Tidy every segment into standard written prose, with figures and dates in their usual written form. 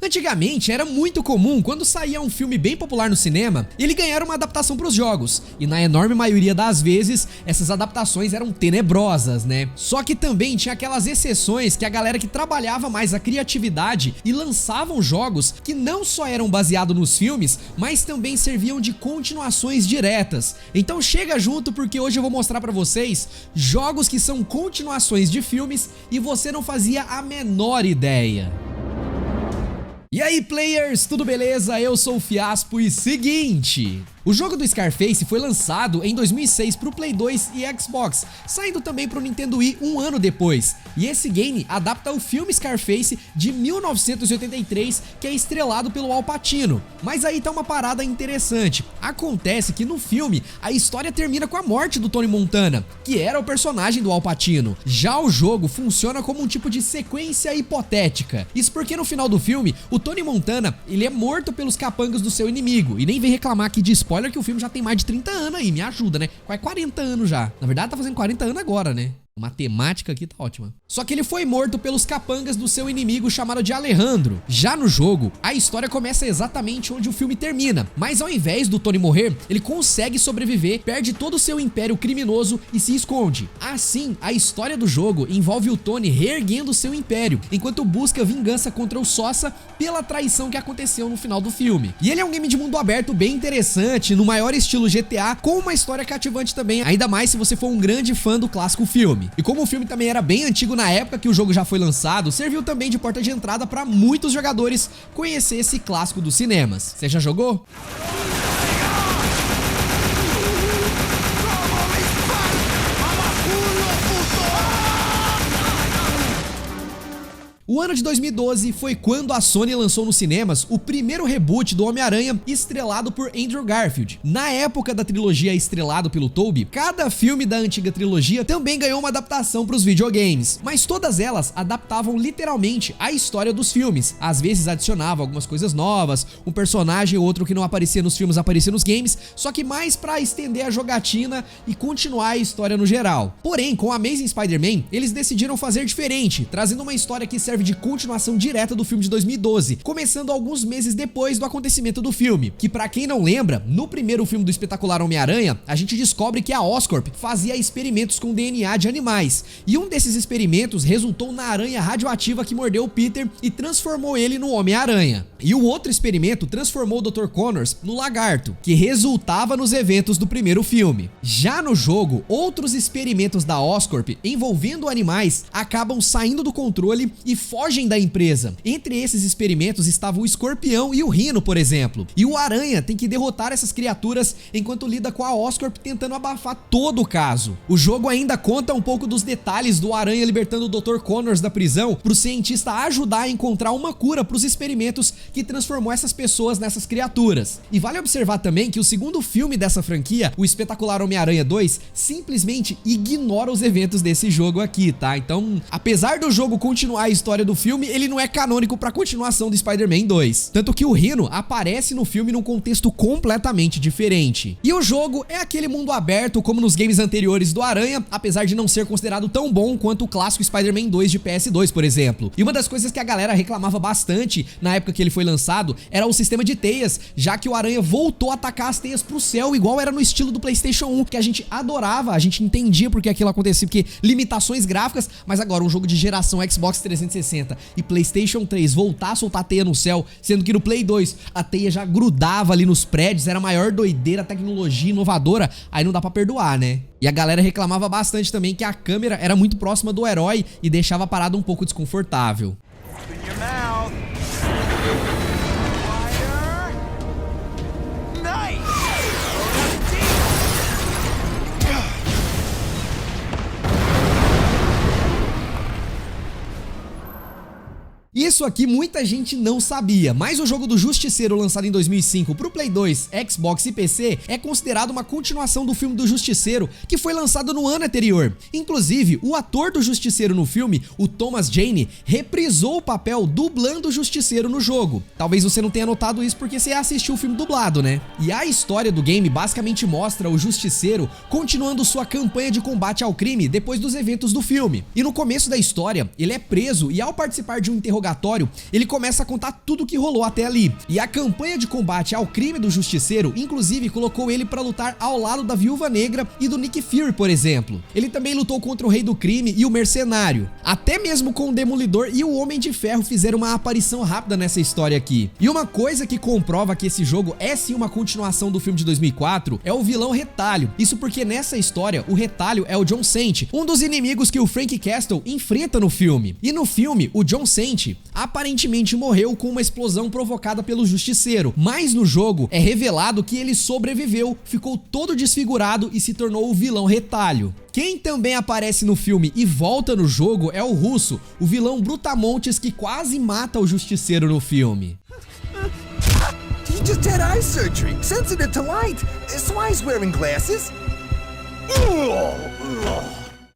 Antigamente era muito comum, quando saía um filme bem popular no cinema, ele ganhar uma adaptação para os jogos, e na enorme maioria das vezes, essas adaptações eram tenebrosas, né? Só que também tinha aquelas exceções que a galera que trabalhava mais a criatividade e lançavam jogos que não só eram baseados nos filmes, mas também serviam de continuações diretas. Então chega junto, porque hoje eu vou mostrar pra vocês jogos que são continuações de filmes e você não fazia a menor ideia. E aí, players, tudo beleza? Eu sou o Fiaspo e seguinte... O jogo do Scarface foi lançado em 2006 para o Play 2 e Xbox, saindo também para o Nintendo Wii um ano depois. E esse game adapta o filme Scarface de 1983, que é estrelado pelo Al Pacino. Mas aí tá uma parada interessante. Acontece que no filme a história termina com a morte do Tony Montana, que era o personagem do Al Pacino. Já o jogo funciona como um tipo de sequência hipotética. Isso porque no final do filme, o Tony Montana, ele é morto pelos capangas do seu inimigo. E nem vem reclamar aqui de spoiler, que o filme já tem mais de 30 anos aí, me ajuda, né? Quase 40 anos já. Na verdade tá fazendo 40 anos agora, né? A matemática aqui tá ótima. Só que ele foi morto pelos capangas do seu inimigo chamado de Alejandro. Já no jogo, a história começa exatamente onde o filme termina, mas ao invés do Tony morrer, ele consegue sobreviver, perde todo o seu império criminoso e se esconde. Assim, a história do jogo envolve o Tony reerguendo seu império, enquanto busca vingança contra o Sosa pela traição que aconteceu no final do filme. E ele é um game de mundo aberto bem interessante, no maior estilo GTA, com uma história cativante também, ainda mais se você for um grande fã do clássico filme. E como o filme também era bem antigo na época que o jogo já foi lançado, serviu também de porta de entrada para muitos jogadores conhecer esse clássico dos cinemas. Você já jogou? O ano de 2012 foi quando a Sony lançou nos cinemas o primeiro reboot do Homem-Aranha, estrelado por Andrew Garfield. Na época da trilogia estrelado pelo Tobey, cada filme da antiga trilogia também ganhou uma adaptação para os videogames, mas todas elas adaptavam literalmente a história dos filmes. Às vezes adicionavam algumas coisas novas, um personagem ou outro que não aparecia nos filmes aparecia nos games, só que mais para estender a jogatina e continuar a história no geral. Porém, com Amazing Spider-Man, eles decidiram fazer diferente, trazendo uma história que serve de continuação direta do filme de 2012, começando alguns meses depois do acontecimento do filme, que pra quem não lembra, no primeiro filme do espetacular Homem-Aranha, a gente descobre que a Oscorp fazia experimentos com DNA de animais, e um desses experimentos resultou na aranha radioativa que mordeu o Peter e transformou ele no Homem-Aranha. E o outro experimento transformou o Dr. Connors no lagarto, que resultava nos eventos do primeiro filme. Já no jogo, outros experimentos da Oscorp envolvendo animais acabam saindo do controle e fogem da empresa. Entre esses experimentos estava o Escorpião e o Rhino, por exemplo. E o Aranha tem que derrotar essas criaturas enquanto lida com a Oscorp tentando abafar todo o caso. O jogo ainda conta um pouco dos detalhes do Aranha libertando o Dr. Connors da prisão para o cientista ajudar a encontrar uma cura para os experimentos que transformou essas pessoas nessas criaturas. E vale observar também que o segundo filme dessa franquia, o Espetacular Homem-Aranha 2, simplesmente ignora os eventos desse jogo aqui, tá? Então, apesar do jogo continuar a história do filme, ele não é canônico pra continuação do Spider-Man 2. Tanto que o Rhino aparece no filme num contexto completamente diferente. E o jogo é aquele mundo aberto como nos games anteriores do Aranha, apesar de não ser considerado tão bom quanto o clássico Spider-Man 2 de PS2, por exemplo. E uma das coisas que a galera reclamava bastante na época que ele foi lançado era o sistema de teias, já que o Aranha voltou a atacar as teias pro céu, igual era no estilo do PlayStation 1, que a gente adorava, a gente entendia porque aquilo acontecia, porque limitações gráficas, mas agora um jogo de geração Xbox 360 e PlayStation 3 voltar a soltar a teia no céu, sendo que no Play 2 a teia já grudava ali nos prédios, era a maior doideira, tecnologia inovadora, aí não dá pra perdoar, né? E a galera reclamava bastante também que a câmera era muito próxima do herói e deixava a parada um pouco desconfortável. Isso aqui muita gente não sabia, mas o jogo do Justiceiro lançado em 2005 pro Play 2, Xbox e PC é considerado uma continuação do filme do Justiceiro, que foi lançado no ano anterior. Inclusive, o ator do Justiceiro no filme, o Thomas Jane, reprisou o papel dublando o Justiceiro no jogo. Talvez você não tenha notado isso porque você assistiu o filme dublado, né? E a história do game basicamente mostra o Justiceiro continuando sua campanha de combate ao crime depois dos eventos do filme. E no começo da história, ele é preso e ao participar de um interrogatório laboratório, ele começa a contar tudo o que rolou até ali. E a campanha de combate ao crime do Justiceiro, inclusive, colocou ele para lutar ao lado da Viúva Negra e do Nick Fury, por exemplo. Ele também lutou contra o Rei do Crime e o Mercenário. Até mesmo com o Demolidor e o Homem de Ferro fizeram uma aparição rápida nessa história aqui. E uma coisa que comprova que esse jogo é sim uma continuação do filme de 2004 é o vilão Retalho. Isso porque nessa história o Retalho é o John Saint, um dos inimigos que o Frank Castle enfrenta no filme. E no filme, o John Saint aparentemente morreu com uma explosão provocada pelo Justiceiro, mas no jogo é revelado que ele sobreviveu, ficou todo desfigurado e se tornou o vilão Retalho. Quem também aparece no filme e volta no jogo é o Russo, o vilão Brutamontes que quase mata o Justiceiro no filme. He just had eye surgery, sensitive to light. That's why he's wearing glasses.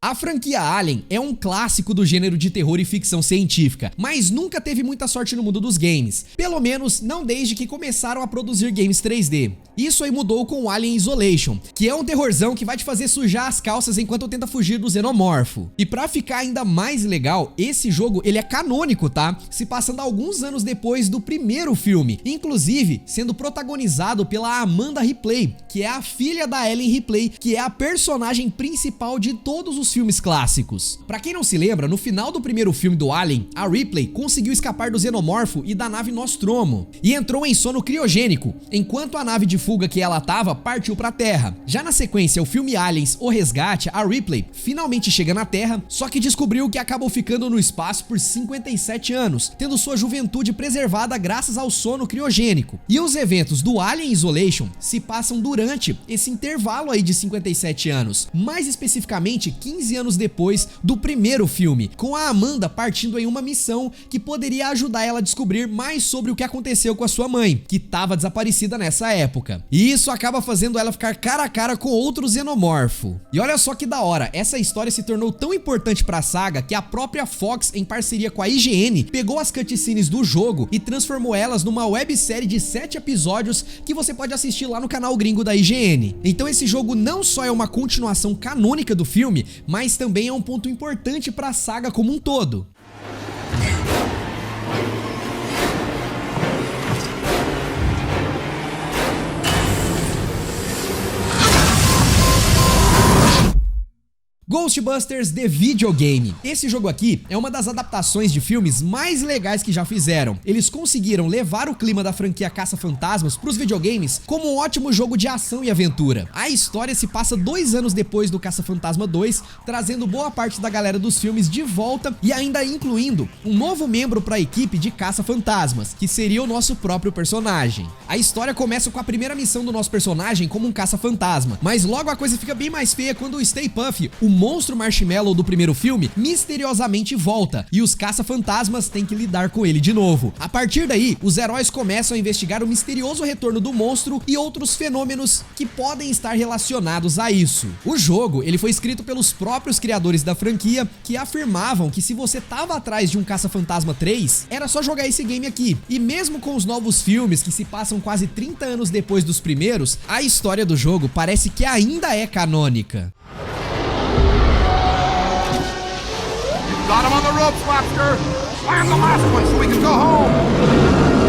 A franquia Alien é um clássico do gênero de terror e ficção científica, mas nunca teve muita sorte no mundo dos games. Pelo menos não desde que começaram a produzir games 3D. Isso aí mudou com o Alien Isolation, que é um terrorzão que vai te fazer sujar as calças enquanto tenta fugir do xenomorfo. E pra ficar ainda mais legal, esse jogo ele é canônico, tá? Se passando alguns anos depois do primeiro filme, inclusive sendo protagonizado pela Amanda Ripley, que é a filha da Ellen Ripley, que é a personagem principal de todos os filmes clássicos. Pra quem não se lembra, no final do primeiro filme do Alien, a Ripley conseguiu escapar do xenomorfo e da nave Nostromo, e entrou em sono criogênico, enquanto a nave de fuga que ela tava partiu pra Terra. Já na sequência, o filme Aliens, O Resgate, a Ripley finalmente chega na Terra, só que descobriu que acabou ficando no espaço por 57 anos, tendo sua juventude preservada graças ao sono criogênico. E os eventos do Alien Isolation se passam durante esse intervalo aí de 57 anos, mais especificamente 15 anos depois do primeiro filme, com a Amanda partindo em uma missão que poderia ajudar ela a descobrir mais sobre o que aconteceu com a sua mãe, que estava desaparecida nessa época. E isso acaba fazendo ela ficar cara a cara com outro xenomorfo. E olha só que da hora, essa história se tornou tão importante pra saga que a própria Fox, em parceria com a IGN, pegou as cutscenes do jogo e transformou elas numa websérie de 7 episódios que você pode assistir lá no canal gringo da IGN. Então esse jogo não só é uma continuação canônica do filme, mas também é um ponto importante pra saga como um todo. Ghostbusters The Videogame. Esse jogo aqui é uma das adaptações de filmes mais legais que já fizeram. Eles conseguiram levar o clima da franquia Caça-Fantasmas pros videogames como um ótimo jogo de ação e aventura. A história se passa 2 anos depois do Caça-Fantasma 2, trazendo boa parte da galera dos filmes de volta e ainda incluindo um novo membro para a equipe de Caça-Fantasmas, que seria o nosso próprio personagem. A história começa com a primeira missão do nosso personagem como um caça-fantasma, mas logo a coisa fica bem mais feia quando o Stay Puft, o monstro Marshmallow do primeiro filme, misteriosamente volta e os caça-fantasmas têm que lidar com ele de novo. A partir daí, os heróis começam a investigar o misterioso retorno do monstro e outros fenômenos que podem estar relacionados a isso. O jogo, ele foi escrito pelos próprios criadores da franquia, que afirmavam que se você tava atrás de um Caça-Fantasma 3, era só jogar esse game aqui. E mesmo com os novos filmes que se passam quase 30 anos depois dos primeiros, a história do jogo parece que ainda é canônica. Got him on the ropes, Lobster! Land the last one so we can go home!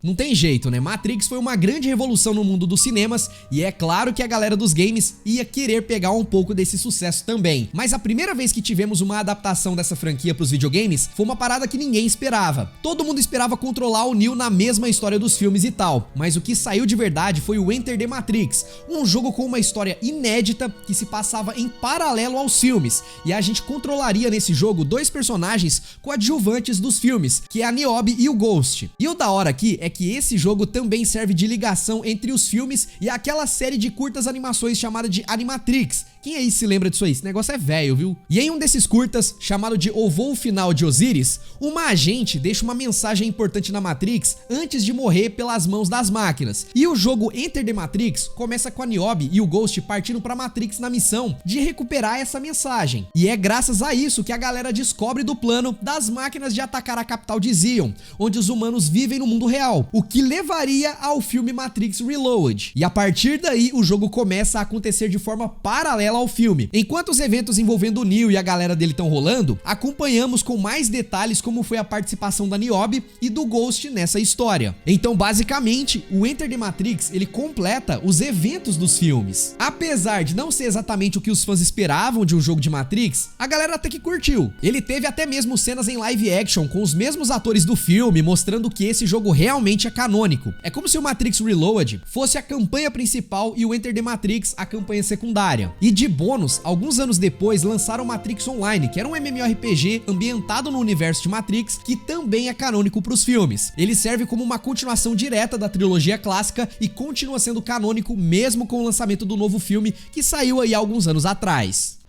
Não tem jeito, né? Matrix foi uma grande revolução no mundo dos cinemas e é claro que a galera dos games ia querer pegar um pouco desse sucesso também. Mas a primeira vez que tivemos uma adaptação dessa franquia pros videogames foi uma parada que ninguém esperava. Todo mundo esperava controlar o Neo na mesma história dos filmes e tal, mas o que saiu de verdade foi o Enter the Matrix, um jogo com uma história inédita que se passava em paralelo aos filmes, e a gente controlaria nesse jogo 2 personagens coadjuvantes dos filmes, que é a Niobe e o Ghost. E o da hora aqui é que esse jogo também serve de ligação entre os filmes e aquela série de curtas animações chamada de Animatrix. Quem aí se lembra disso aí? Esse negócio é velho, viu? E em um desses curtas, chamado de O Voo Final de Osiris, uma agente deixa uma mensagem importante na Matrix antes de morrer pelas mãos das máquinas. E o jogo Enter the Matrix começa com a Niobe e o Ghost partindo pra Matrix na missão de recuperar essa mensagem. E é graças a isso que a galera descobre do plano das máquinas de atacar a capital de Zion, onde os humanos vivem no mundo real, o que levaria ao filme Matrix Reloaded. E a partir daí, o jogo começa a acontecer de forma paralela paralela ao filme. Enquanto os eventos envolvendo o Neo e a galera dele estão rolando, acompanhamos com mais detalhes como foi a participação da Niobe e do Ghost nessa história. Então, basicamente, o Enter the Matrix, ele completa os eventos dos filmes. Apesar de não ser exatamente o que os fãs esperavam de um jogo de Matrix, a galera até que curtiu. Ele teve até mesmo cenas em live action com os mesmos atores do filme, mostrando que esse jogo realmente é canônico. É como se o Matrix Reloaded fosse a campanha principal e o Enter the Matrix a campanha secundária. E de bônus, alguns anos depois lançaram Matrix Online, que era um MMORPG ambientado no universo de Matrix, que também é canônico para os filmes. Ele serve como uma continuação direta da trilogia clássica e continua sendo canônico mesmo com o lançamento do novo filme que saiu aí há alguns anos atrás.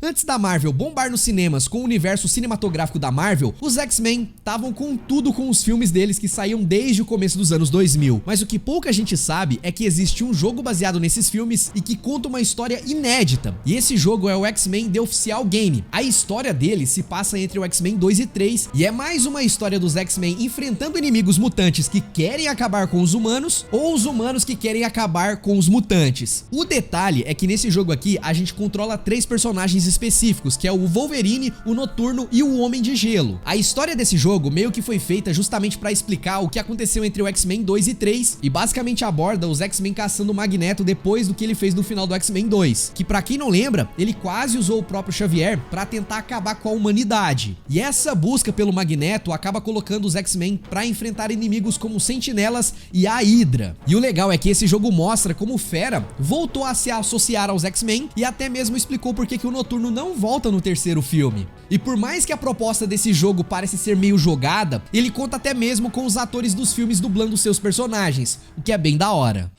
Antes da Marvel bombar nos cinemas com o universo cinematográfico da Marvel, os X-Men estavam com tudo com os filmes deles que saíam desde o começo dos anos 2000. Mas o que pouca gente sabe é que existe um jogo baseado nesses filmes e que conta uma história inédita. E esse jogo é o X-Men The Official Game. A história dele se passa entre o X-Men 2 e 3 e é mais uma história dos X-Men enfrentando inimigos mutantes que querem acabar com os humanos ou os humanos que querem acabar com os mutantes. O detalhe é que nesse jogo aqui a gente controla 3 personagens específicos, que é o Wolverine, o Noturno e o Homem de Gelo. A história desse jogo meio que foi feita justamente para explicar o que aconteceu entre o X-Men 2 e 3 e basicamente aborda os X-Men caçando o Magneto depois do que ele fez no final do X-Men 2, que pra quem não lembra, ele quase usou o próprio Xavier para tentar acabar com a humanidade. E essa busca pelo Magneto acaba colocando os X-Men para enfrentar inimigos como Sentinelas e a Hydra. E o legal é que esse jogo mostra como o Fera voltou a se associar aos X-Men e até mesmo explicou por que o Noturno não volta no terceiro filme. E por mais que a proposta desse jogo parece ser meio jogada, ele conta até mesmo com os atores dos filmes dublando seus personagens, o que é bem da hora.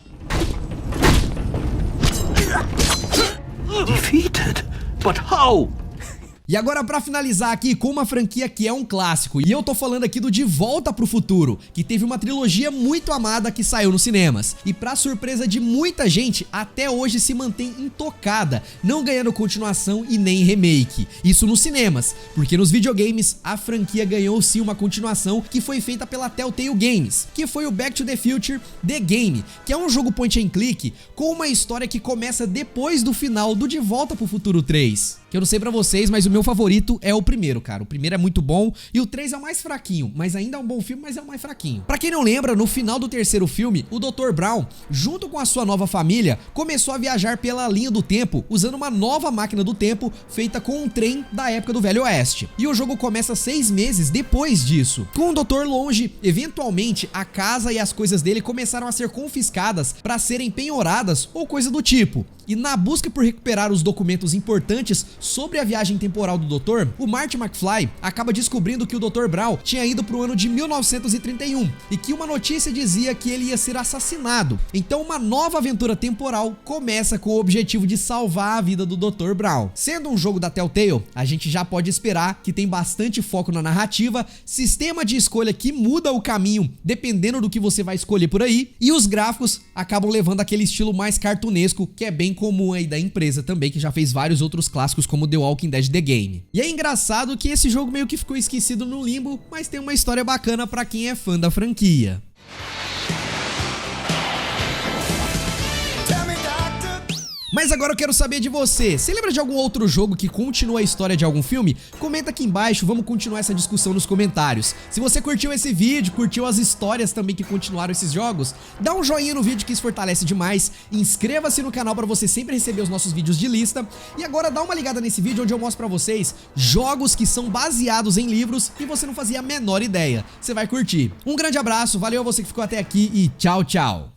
Defeated? But how? E agora pra finalizar aqui com uma franquia que é um clássico, e eu tô falando aqui do De Volta pro Futuro, que teve uma trilogia muito amada que saiu nos cinemas, e pra surpresa de muita gente, até hoje se mantém intocada, não ganhando continuação e nem remake. Isso nos cinemas, porque nos videogames a franquia ganhou sim uma continuação que foi feita pela Telltale Games, que foi o Back to the Future The Game, que é um jogo point and click com uma história que começa depois do final do De Volta pro Futuro 3. Que eu não sei pra vocês, mas o meu favorito é o primeiro, cara. O primeiro é muito bom e o 3 é o mais fraquinho, mas ainda é um bom filme, mas é o mais fraquinho. Pra quem não lembra, no final do terceiro filme, o Dr. Brown, junto com a sua nova família, começou a viajar pela linha do tempo, usando uma nova máquina do tempo feita com um trem da época do Velho Oeste. E o jogo começa 6 meses depois disso. Com o Dr. longe, eventualmente a casa e as coisas dele começaram a ser confiscadas pra serem penhoradas ou coisa do tipo. E na busca por recuperar os documentos importantes sobre a viagem temporal do Doutor, o Marty McFly acaba descobrindo que o Dr. Brown tinha ido pro ano de 1931 e que uma notícia dizia que ele ia ser assassinado. Então uma nova aventura temporal começa com o objetivo de salvar a vida do Dr. Brown. Sendo um jogo da Telltale, a gente já pode esperar que tem bastante foco na narrativa, sistema de escolha que muda o caminho dependendo do que você vai escolher por aí, e os gráficos acabam levando aquele estilo mais cartunesco que é bem comum aí da empresa também, que já fez vários outros clássicos como The Walking Dead The Game. E é engraçado que esse jogo meio que ficou esquecido no limbo, mas tem uma história bacana pra quem é fã da franquia. Mas agora eu quero saber de você. Você lembra de algum outro jogo que continua a história de algum filme? Comenta aqui embaixo, vamos continuar essa discussão nos comentários. Se você curtiu esse vídeo, curtiu as histórias também que continuaram esses jogos, dá um joinha no vídeo que isso fortalece demais. Inscreva-se no canal para você sempre receber os nossos vídeos de lista. E agora dá uma ligada nesse vídeo onde eu mostro para vocês jogos que são baseados em livros e você não fazia a menor ideia. Você vai curtir. Um grande abraço, valeu a você que ficou até aqui e tchau, tchau.